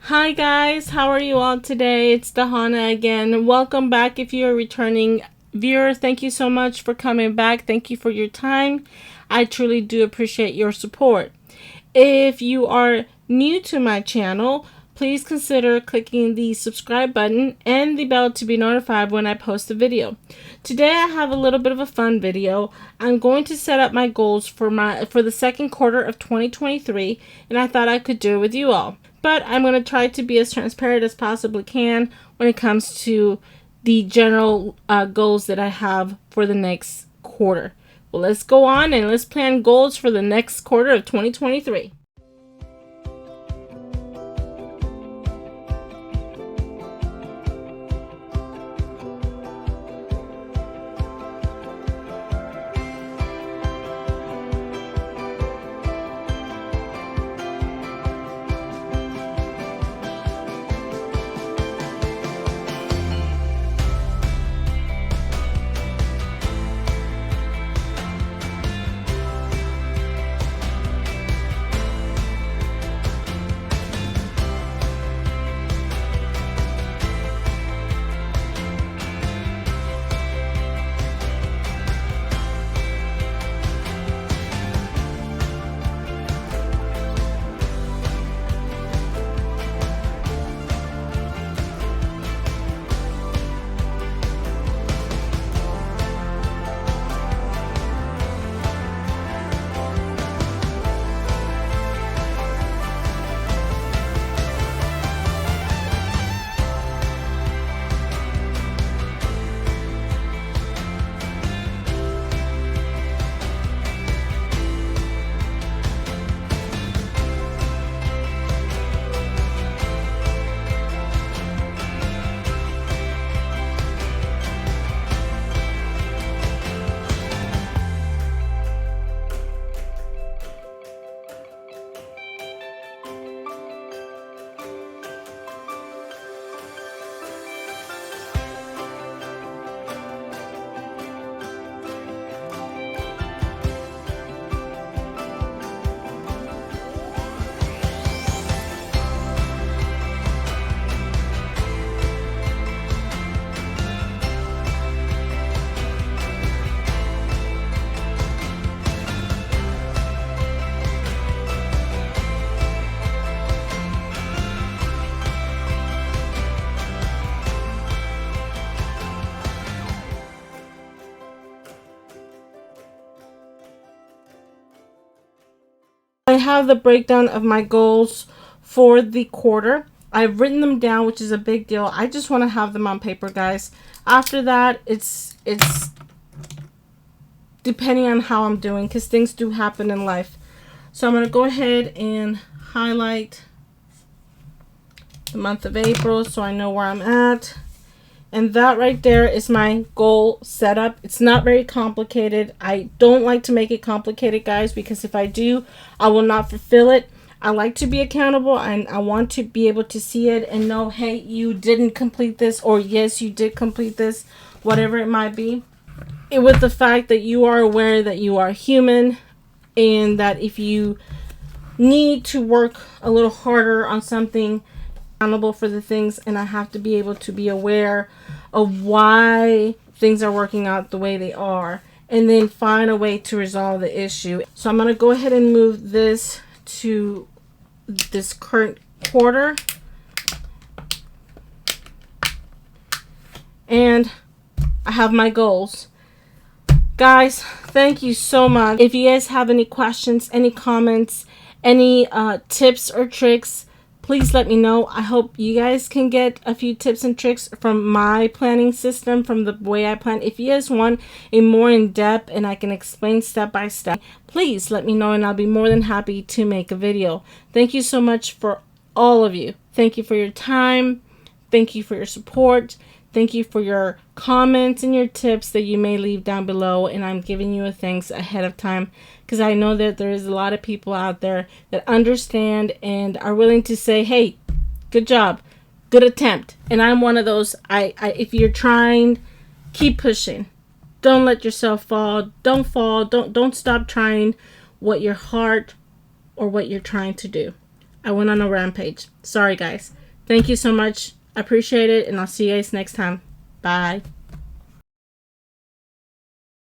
Hi guys, how are you all today? It's Dahana again. Welcome back if you're a returning viewer. Thank you so much for coming back. Thank you for your time. I truly do appreciate your support. If you are new to my channel, please consider clicking the subscribe button and the bell to be notified when I post a video. Today I have a little bit of a fun video. I'm going to set up my goals for the second quarter of 2023, and I thought I could do it with you all. But I'm going to try to be as transparent as possibly can when it comes to the general goals that I have for the next quarter. Well, let's go on and let's plan goals for the next quarter of 2023. I have the breakdown of my goals for the quarter. I've written them down, which is a big deal. I just want to have them on paper, guys. After that, it's depending on how I'm doing, because things do happen in life. So I'm going to go ahead and highlight the month of April so I know where I'm at. And that right there is my goal setup. It's not very complicated. I don't like to make it complicated, guys, because if I do, I will not fulfill it. I like to be accountable, and I want to be able to see it and know, hey, you didn't complete this, or yes, you did complete this, whatever it might be. And with the fact that you are aware that you are human, and that if you need to work a little harder on something, accountable for the things, and I have to be able to be aware of why things are working out the way they are, and then find a way to resolve the issue. So I'm going to go ahead and move this to this current quarter, and I have my goals. Guys, thank you so much. If you guys have any questions, any comments, any tips or tricks, please let me know. I hope you guys can get a few tips and tricks from my planning system, from the way I plan. If you guys want a more in-depth and I can explain step by step, please let me know, and I'll be more than happy to make a video. Thank you so much for all of you. Thank you for your time. Thank you for your support. Thank you for your comments and your tips that you may leave down below, and I'm giving you a thanks ahead of time, because I know that there is a lot of people out there that understand and are willing to say, hey, good job, good attempt. And I'm one of those. If you're trying, keep pushing. Don't let yourself fall. Don't fall. Don't stop trying what your heart or what you're trying to do. I went on a rampage. Sorry, guys. Thank you so much. I appreciate it, and I'll see you guys next time. Bye.